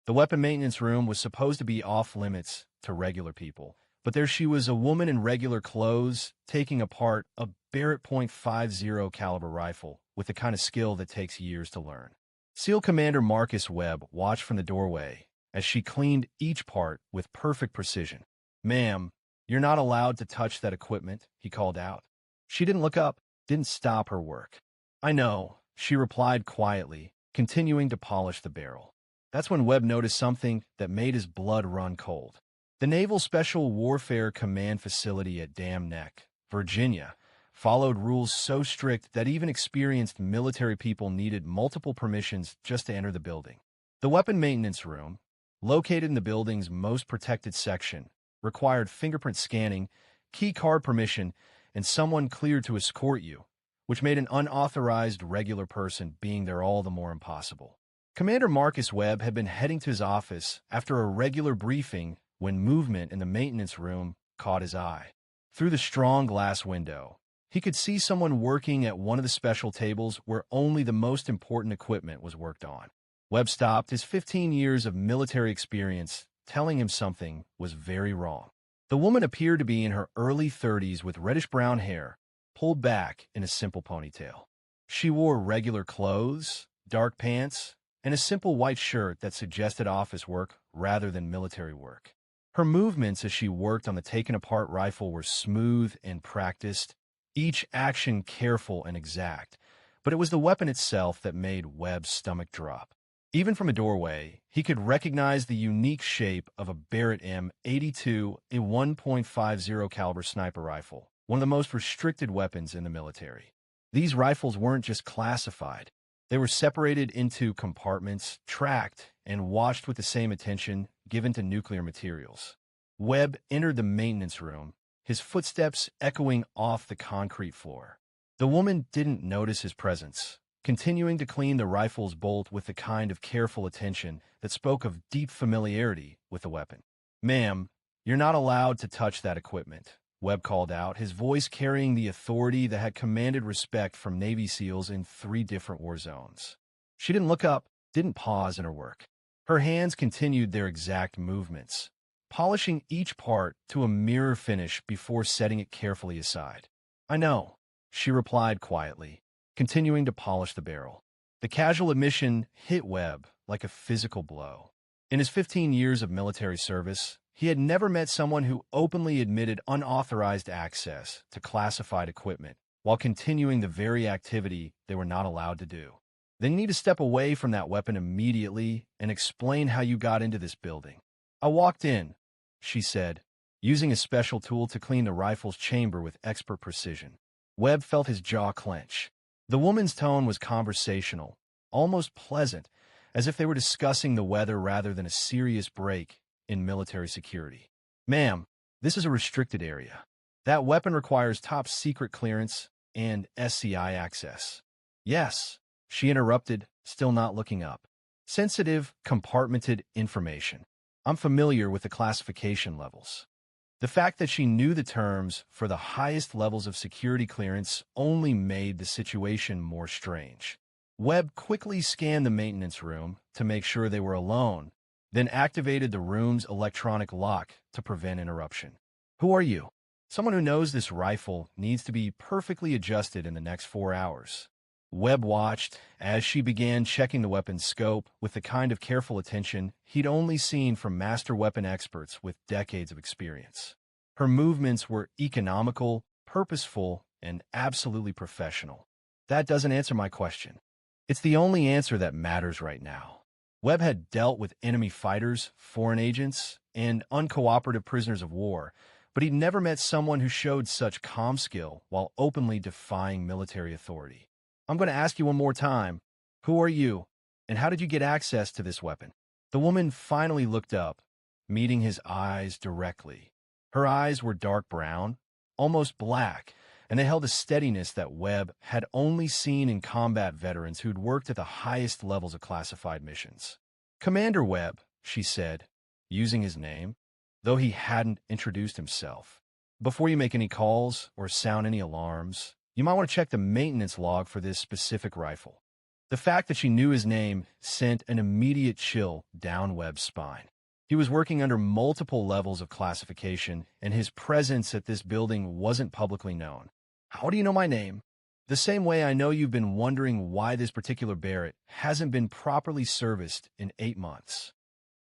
The weapon maintenance room was supposed to be off limits to regular people, but there she was, a woman in regular clothes, taking apart a Barrett .50 caliber rifle with the kind of skill that takes years to learn. SEAL Commander Webb watched from the doorway as she cleaned each part with perfect precision. "Ma'am, you're not allowed to touch that equipment," he called out. She didn't look up, didn't stop her work. "I know," she replied quietly, continuing to polish the barrel. That's when Webb noticed something that made his blood run cold. The Naval Special Warfare Command Facility at Dam Neck, Virginia, followed rules so strict that even experienced military people needed multiple permissions just to enter the building. The weapon maintenance room, located in the building's most protected section, required fingerprint scanning, key card permission, and someone cleared to escort you, which made an unauthorized regular person being there all the more impossible. Commander Webb had been heading to his office after a regular briefing when movement in the maintenance room caught his eye. Through the strong glass window, he could see someone working at one of the special tables where only the most important equipment was worked on. Webb stopped, his 15 years of military experience telling him something was very wrong. The woman appeared to be in her early 30s with reddish-brown hair, pulled back in a simple ponytail. She wore regular clothes, dark pants, and a simple white shirt that suggested office work rather than military work. Her movements as she worked on the taken-apart rifle were smooth and practiced, each action careful and exact, but it was the weapon itself that made Webb's stomach drop. Even from a doorway, he could recognize the unique shape of a Barrett M82, a 1.50 caliber sniper rifle, one of the most restricted weapons in the military. These rifles weren't just classified. They were separated into compartments, tracked, and watched with the same attention given to nuclear materials. Webb entered the maintenance room, his footsteps echoing off the concrete floor. The woman didn't notice his presence, continuing to clean the rifle's bolt with the kind of careful attention that spoke of deep familiarity with the weapon. "Ma'am, you're not allowed to touch that equipment," Webb called out, his voice carrying the authority that had commanded respect from Navy SEALs in 3 different war zones. She didn't look up, didn't pause in her work. Her hands continued their exact movements, polishing each part to a mirror finish before setting it carefully aside. "I know," she replied quietly, continuing to polish the barrel. The casual admission hit Webb like a physical blow. In his 15 years of military service, he had never met someone who openly admitted unauthorized access to classified equipment while continuing the very activity they were not allowed to do. "Then you need to step away from that weapon immediately and explain how you got into this building." "I walked in," she said, using a special tool to clean the rifle's chamber with expert precision. Webb felt his jaw clench. The woman's tone was conversational, almost pleasant, as if they were discussing the weather rather than a serious break in military security. "Ma'am, this is a restricted area. That weapon requires top-secret clearance and SCI access." "Yes," she interrupted, still not looking up. "Sensitive, compartmented information. I'm familiar with the classification levels." The fact that she knew the terms for the highest levels of security clearance only made the situation more strange. Webb quickly scanned the maintenance room to make sure they were alone, then activated the room's electronic lock to prevent interruption. "Who are you?" "Someone who knows this rifle needs to be perfectly adjusted in the next 4 hours." Webb watched as she began checking the weapon's scope with the kind of careful attention he'd only seen from master weapon experts with decades of experience. Her movements were economical, purposeful, and absolutely professional. "That doesn't answer my question." "It's the only answer that matters right now." Webb had dealt with enemy fighters, foreign agents, and uncooperative prisoners of war, but he'd never met someone who showed such calm skill while openly defying military authority. "I'm going to ask you one more time. Who are you, and how did you get access to this weapon?" The woman finally looked up, meeting his eyes directly. Her eyes were dark brown, almost black, and they held a steadiness that Webb had only seen in combat veterans who'd worked at the highest levels of classified missions. "Commander Webb," she said, using his name, though he hadn't introduced himself. "Before you make any calls or sound any alarms, you might want to check the maintenance log for this specific rifle." The fact that she knew his name sent an immediate chill down Webb's spine. He was working under multiple levels of classification, and his presence at this building wasn't publicly known. How do you know my name? The same way I know you've been wondering why this particular Barrett hasn't been properly serviced in 8 months.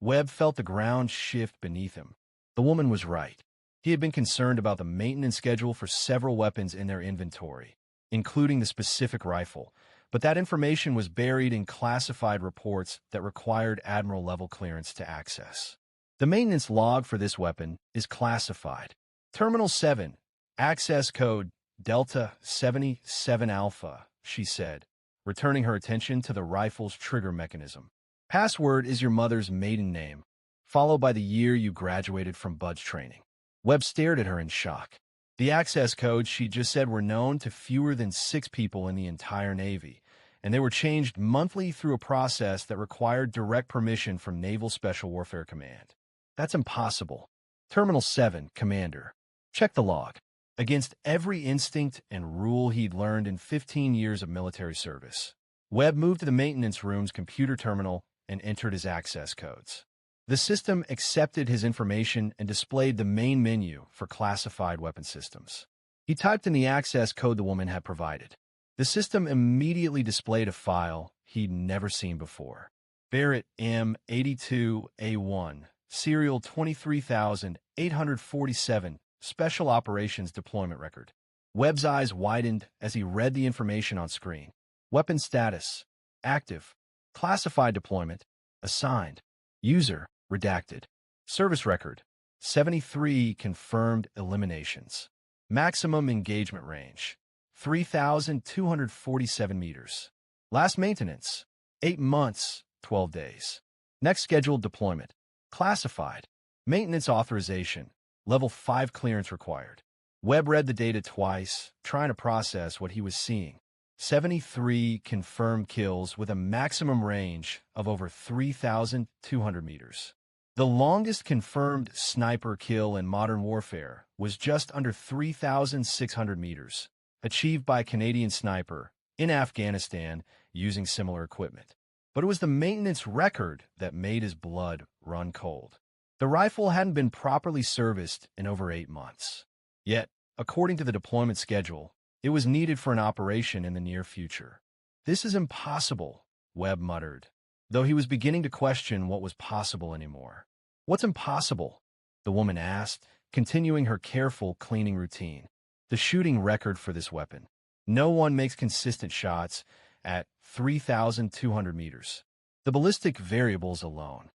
Webb felt the ground shift beneath him. The woman was right. He had been concerned about the maintenance schedule for several weapons in their inventory, including the specific rifle, but that information was buried in classified reports that required Admiral-level clearance to access. The maintenance log for this weapon is classified. Terminal 7, access code Delta 77 Alpha, she said, returning her attention to the rifle's trigger mechanism. Password is your mother's maiden name, followed by the year you graduated from Bud's training. Webb stared at her in shock. The access codes she just said were known to fewer than 6 people in the entire Navy, and they were changed monthly through a process that required direct permission from Naval Special Warfare Command. That's impossible. Terminal 7, Commander. Check the log. Against every instinct and rule he'd learned in 15 years of military service, Webb moved to the maintenance room's computer terminal and entered his access codes. The system accepted his information and displayed the main menu for classified weapon systems. He typed in the access code the woman had provided. The system immediately displayed a file he'd never seen before. Barrett M82A1, serial 23847, Special Operations Deployment Record. Webb's eyes widened as he read the information on screen. Weapon status: active. Classified deployment: assigned. User: redacted. Service record: 73 confirmed eliminations. Maximum engagement range: 3,247 meters. Last maintenance: 8 months, 12 days. Next scheduled deployment: classified. Maintenance authorization: Level 5 clearance required. Webb read the data twice, trying to process what he was seeing. 73 confirmed kills with a maximum range of over 3,200 meters. The longest confirmed sniper kill in modern warfare was just under 3,600 meters, achieved by a Canadian sniper in Afghanistan using similar equipment. But it was the maintenance record that made his blood run cold. The rifle hadn't been properly serviced in over 8 months. Yet, according to the deployment schedule, it was needed for an operation in the near future. This is impossible, Webb muttered, though he was beginning to question what was possible anymore. What's impossible? The woman asked, continuing her careful cleaning routine. The shooting record for this weapon. No one makes consistent shots at 3,200 meters. The ballistic variables alone.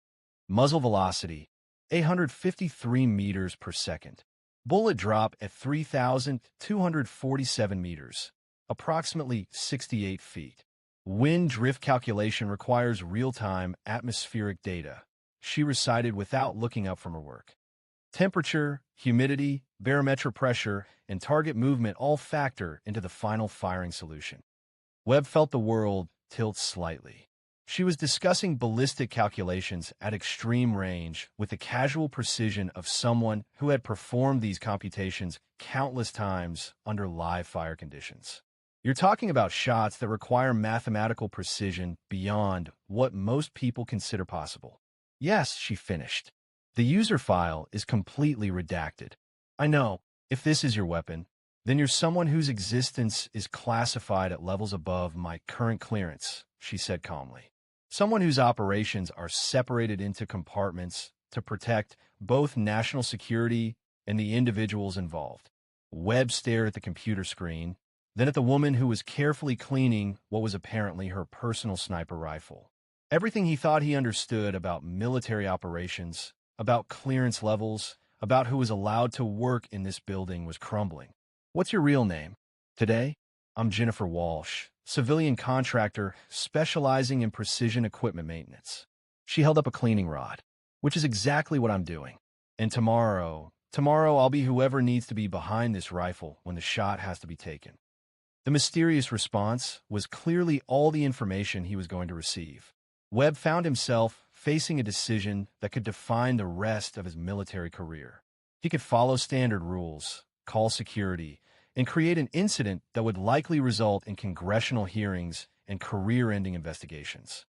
Muzzle velocity: 853 meters per second. Bullet drop at 3,247 meters, approximately 68 feet. Wind drift calculation requires real-time atmospheric data, she recited without looking up from her work. Temperature, humidity, barometric pressure, and target movement all factor into the final firing solution. Webb felt the world tilt slightly. She was discussing ballistic calculations at extreme range with the casual precision of someone who had performed these computations countless times under live fire conditions. You're talking about shots that require mathematical precision beyond what most people consider possible. Yes, she finished. The user file is completely redacted. I know, if this is your weapon, then you're someone whose existence is classified at levels above my current clearance, she said calmly. Someone whose operations are separated into compartments to protect both national security and the individuals involved. Webb stared at the computer screen, then at the woman who was carefully cleaning what was apparently her personal sniper rifle. Everything he thought he understood about military operations, about clearance levels, about who was allowed to work in this building was crumbling. What's your real name? Today, I'm Jennifer Walsh, civilian contractor specializing in precision equipment maintenance. She held up a cleaning rod, which is exactly what I'm doing. And tomorrow I'll be whoever needs to be behind this rifle when the shot has to be taken. The mysterious response was clearly all the information he was going to receive. Webb found himself facing a decision that could define the rest of his military career. He could follow standard rules, call security, and create an incident that would likely result in congressional hearings and career-ending investigations.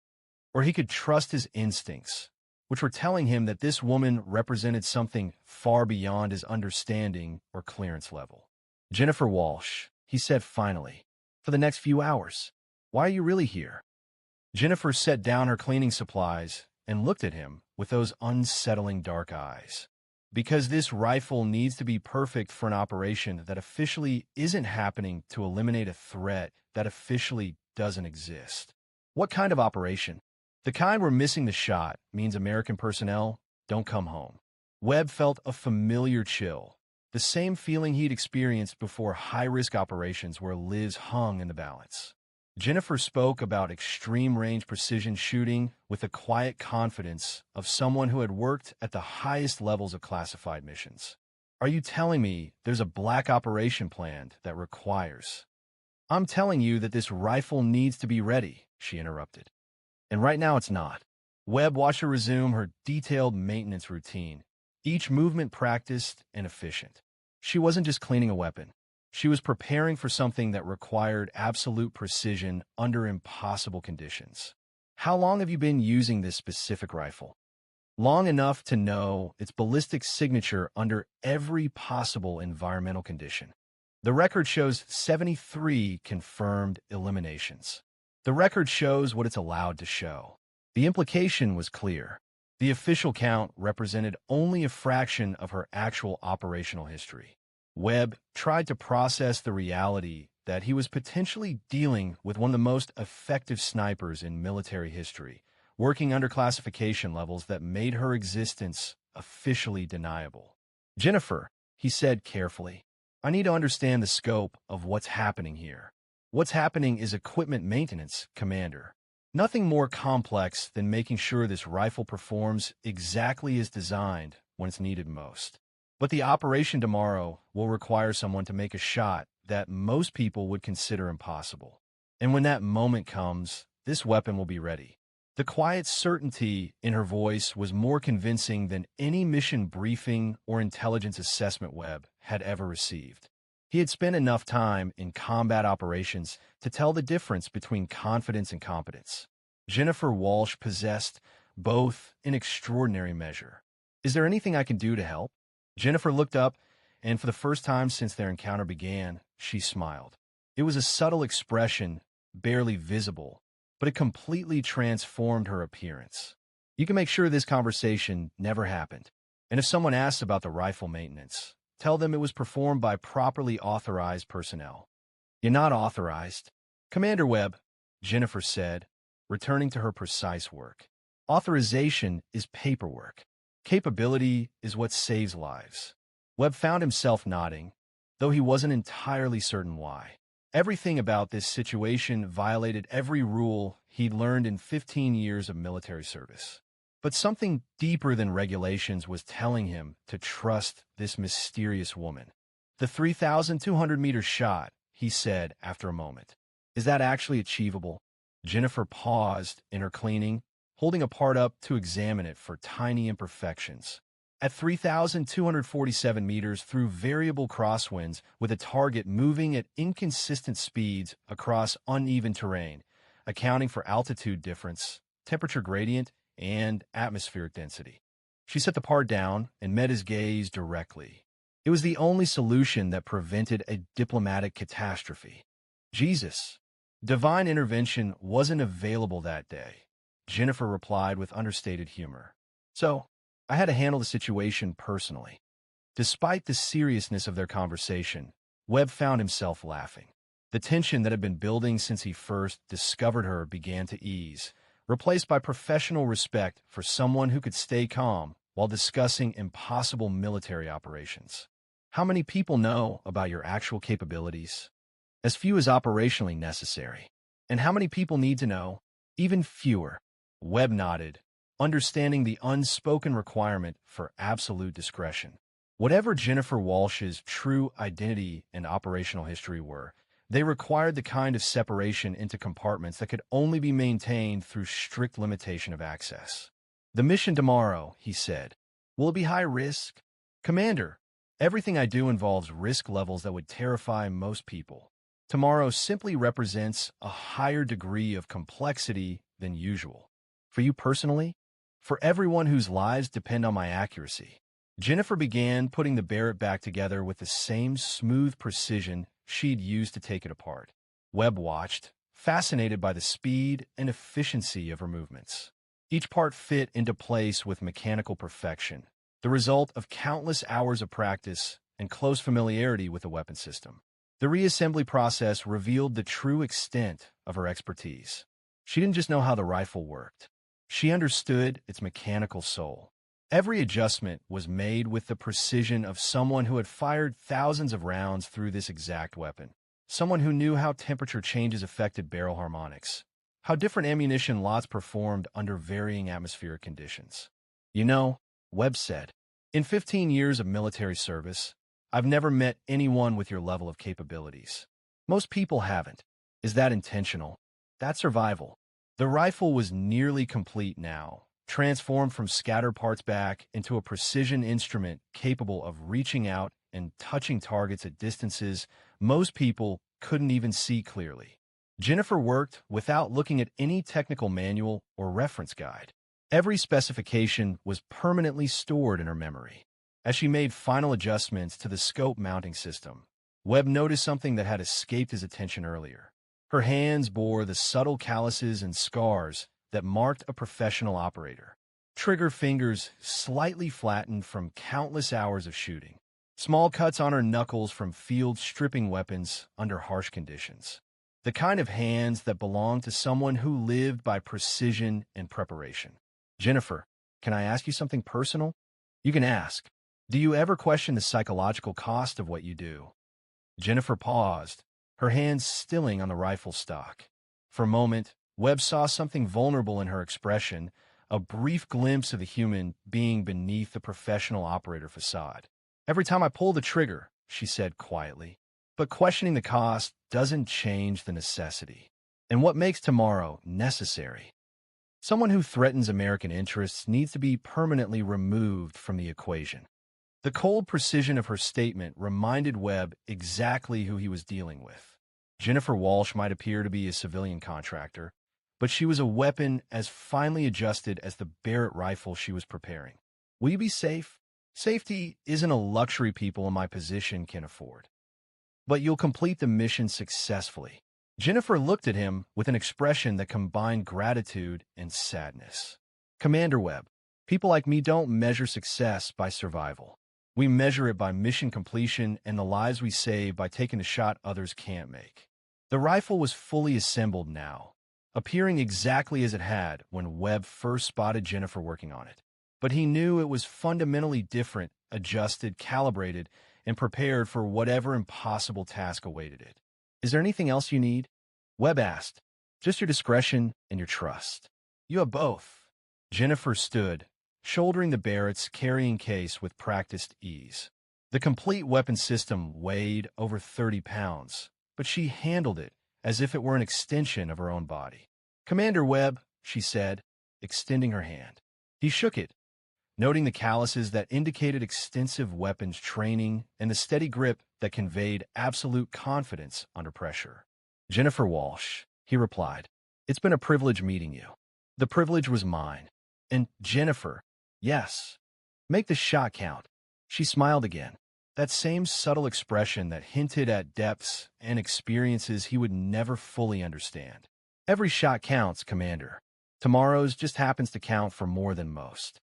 Or he could trust his instincts, which were telling him that this woman represented something far beyond his understanding or clearance level. "Jennifer Walsh," he said finally, "for the next few hours. Why are you really here?" Jennifer set down her cleaning supplies and looked at him with those unsettling dark eyes. "Because this rifle needs to be perfect for an operation that officially isn't happening to eliminate a threat that officially doesn't exist." "What kind of operation?" "The kind where missing the shot means American personnel don't come home." Webb felt a familiar chill, the same feeling he'd experienced before high-risk operations where lives hung in the balance. Jennifer spoke about extreme-range precision shooting with the quiet confidence of someone who had worked at the highest levels of classified missions. "Are you telling me there's a black operation planned that requires—" "I'm telling you that this rifle needs to be ready," she interrupted. "And right now it's not." Webb watched her resume her detailed maintenance routine, each movement practiced and efficient. She wasn't just cleaning a weapon. She was preparing for something that required absolute precision under impossible conditions. "How long have you been using this specific rifle?" "Long enough to know its ballistic signature under every possible environmental condition." The record shows 73 confirmed eliminations. The record shows what it's allowed to show. The implication was clear. The official count represented only a fraction of her actual operational history. Webb tried to process the reality that he was potentially dealing with one of the most effective snipers in military history, working under classification levels that made her existence officially deniable. "Jennifer," he said carefully, "I need to understand the scope of what's happening here." "What's happening is equipment maintenance, Commander. Nothing more complex than making sure this rifle performs exactly as designed when it's needed most. But the operation tomorrow will require someone to make a shot that most people would consider impossible. And when that moment comes, this weapon will be ready." The quiet certainty in her voice was more convincing than any mission briefing or intelligence assessment Webb had ever received. He had spent enough time in combat operations to tell the difference between confidence and competence. Jennifer Walsh possessed both in extraordinary measure. "Is there anything I can do to help?" Jennifer looked up, and for the first time since their encounter began, she smiled. It was a subtle expression, barely visible, but it completely transformed her appearance. "You can make sure this conversation never happened. And if someone asks about the rifle maintenance, tell them it was performed by properly authorized personnel." "You're not authorized." "Commander Webb," Jennifer said, returning to her precise work. "Authorization is paperwork. Capability is what saves lives." Webb found himself nodding, though he wasn't entirely certain why. Everything about this situation violated every rule he'd learned in 15 years of military service. But something deeper than regulations was telling him to trust this mysterious woman. "The 3,200-meter shot," he said after a moment. "Is that actually achievable?" Jennifer paused in her cleaning, holding a part up to examine it for tiny imperfections. At 3,247 meters through variable crosswinds with a target moving at inconsistent speeds across uneven terrain, accounting for altitude difference, temperature gradient, and atmospheric density. She set the part down and met his gaze directly. It was the only solution that prevented a diplomatic catastrophe. "Jesus, divine intervention wasn't available that day," Jennifer replied with understated humor. "So, I had to handle the situation personally." Despite the seriousness of their conversation, Webb found himself laughing. The tension that had been building since he first discovered her began to ease, replaced by professional respect for someone who could stay calm while discussing impossible military operations. "How many people know about your actual capabilities?" "As few as operationally necessary." "And how many people need to know?" "Even fewer." Webb nodded, understanding the unspoken requirement for absolute discretion. Whatever Jennifer Walsh's true identity and operational history were, they required the kind of separation into compartments that could only be maintained through strict limitation of access. "The mission tomorrow," he said. "Will it be high risk?" "Commander, everything I do involves risk levels that would terrify most people." Tomorrow simply represents a higher degree of complexity than usual. For you personally, for everyone whose lives depend on my accuracy. Jennifer began putting the Barrett back together with the same smooth precision she'd used to take it apart. Webb watched, fascinated by the speed and efficiency of her movements. Each part fit into place with mechanical perfection, the result of countless hours of practice and close familiarity with the weapon system. The reassembly process revealed the true extent of her expertise. She didn't just know how the rifle worked. She understood its mechanical soul. Every adjustment was made with the precision of someone who had fired thousands of rounds through this exact weapon. Someone who knew how temperature changes affected barrel harmonics, how different ammunition lots performed under varying atmospheric conditions. You know, Webb said, in 15 years of military service, I've never met anyone with your level of capabilities. Most people haven't. Is that intentional? That's survival. The rifle was nearly complete now, transformed from scatter parts back into a precision instrument capable of reaching out and touching targets at distances most people couldn't even see clearly. Jennifer worked without looking at any technical manual or reference guide. Every specification was permanently stored in her memory. As she made final adjustments to the scope mounting system, Webb noticed something that had escaped his attention earlier. Her hands bore the subtle calluses and scars that marked a professional operator. Trigger fingers slightly flattened from countless hours of shooting. Small cuts on her knuckles from field stripping weapons under harsh conditions. The kind of hands that belonged to someone who lived by precision and preparation. Jennifer, can I ask you something personal? You can ask. Do you ever question the psychological cost of what you do? Jennifer paused, her hands stilling on the rifle stock. For a moment, Webb saw something vulnerable in her expression, a brief glimpse of the human being beneath the professional operator facade. Every time I pull the trigger, she said quietly. But questioning the cost doesn't change the necessity. And what makes tomorrow necessary? Someone who threatens American interests needs to be permanently removed from the equation. The cold precision of her statement reminded Webb exactly who he was dealing with. Jennifer Walsh might appear to be a civilian contractor, but she was a weapon as finely adjusted as the Barrett rifle she was preparing. Will you be safe? Safety isn't a luxury people in my position can afford. But you'll complete the mission successfully. Jennifer looked at him with an expression that combined gratitude and sadness. Commander Webb, people like me don't measure success by survival. We measure it by mission completion and the lives we save by taking a shot others can't make. The rifle was fully assembled now, appearing exactly as it had when Webb first spotted Jennifer working on it. But he knew it was fundamentally different, adjusted, calibrated, and prepared for whatever impossible task awaited it. Is there anything else you need? Webb asked. Just your discretion and your trust. You have both. Jennifer stood, shouldering the Barrett's carrying case with practiced ease. The complete weapon system weighed over 30 pounds, but she handled it as if it were an extension of her own body. Commander Webb, she said, extending her hand. He shook it, noting the calluses that indicated extensive weapons training and the steady grip that conveyed absolute confidence under pressure. Jennifer Walsh, he replied, it's been a privilege meeting you. The privilege was mine. And Jennifer, yes, make the shot count. She smiled again, that same subtle expression that hinted at depths and experiences he would never fully understand. Every shot counts, Commander. Tomorrow's just happens to count for more than most.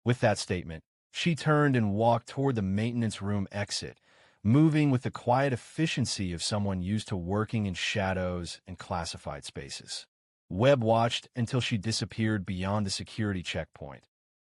With that statement, she turned and walked toward the maintenance room exit, moving with the quiet efficiency of someone used to working in shadows and classified spaces. Webb watched until she disappeared beyond the security checkpoint,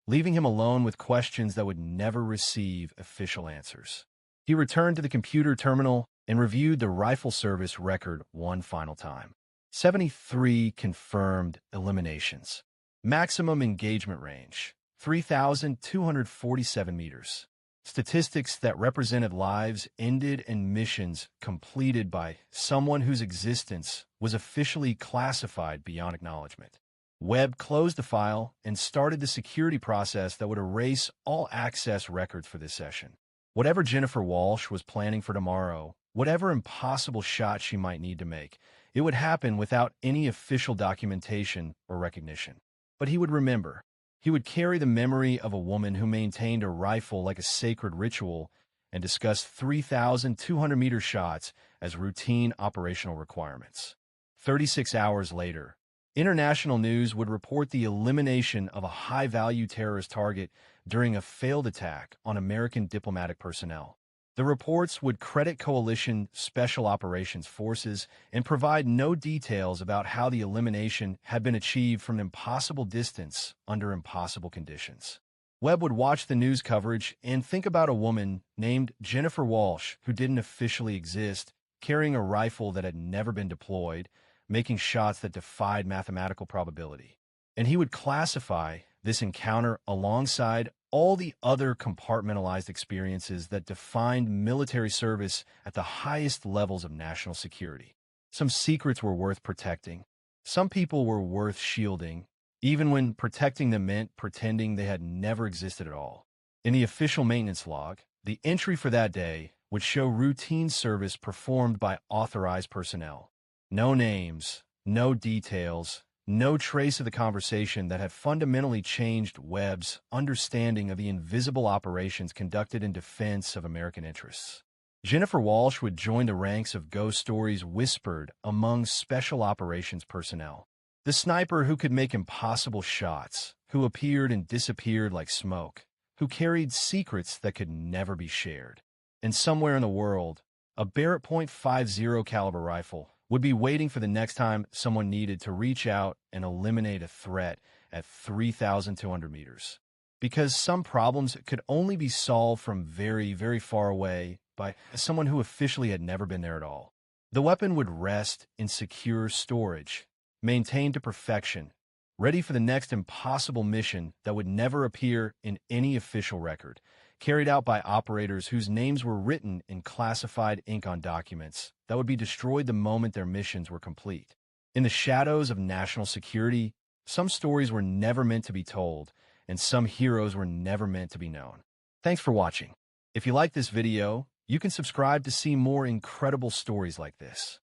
leaving him alone with questions that would never receive official answers. He returned to the computer terminal and reviewed the rifle service record one final time. 73 confirmed eliminations. Maximum engagement range, 3,247 meters. Statistics that represented lives ended and missions completed by someone whose existence was officially classified beyond acknowledgment. Webb closed the file and started the security process that would erase all access records for this session. Whatever Jennifer Walsh was planning for tomorrow Whatever impossible shot she might need to make, it would happen without any official documentation or recognition. But he would remember. He would carry the memory of a woman who maintained a rifle like a sacred ritual and discussed 3,200-meter shots as routine operational requirements. 36 hours later, international news would report the elimination of a high-value terrorist target during a failed attack on American diplomatic personnel. The reports would credit coalition special operations forces and provide no details about how the elimination had been achieved from an impossible distance under impossible conditions. Webb would watch the news coverage and think about a woman named Jennifer Walsh who didn't officially exist, carrying a rifle that had never been deployed, making shots that defied mathematical probability. And he would classify this encounter alongside all the other compartmentalized experiences that defined military service at the highest levels of national security. Some secrets were worth protecting. Some people were worth shielding, even when protecting them meant pretending they had never existed at all. In the official maintenance log, the entry for that day would show routine service performed by authorized personnel. No names, no details, no trace of the conversation that had fundamentally changed Webb's understanding of the invisible operations conducted in defense of American interests. Jennifer Walsh would join the ranks of ghost stories whispered among special operations personnel. The sniper who could make impossible shots, who appeared and disappeared like smoke, who carried secrets that could never be shared. And somewhere in the world, a Barrett .50 caliber rifle would be waiting for the next time someone needed to reach out and eliminate a threat at 3,200 meters. Because some problems could only be solved from very, very far away by someone who officially had never been there at all. The weapon would rest in secure storage, maintained to perfection, ready for the next impossible mission that would never appear in any official record, carried out by operators whose names were written in classified ink on documents that would be destroyed the moment their missions were complete. In the shadows of national security, some stories were never meant to be told, and some heroes were never meant to be known. Thanks for watching. If you like this video, you can subscribe to see more incredible stories like this.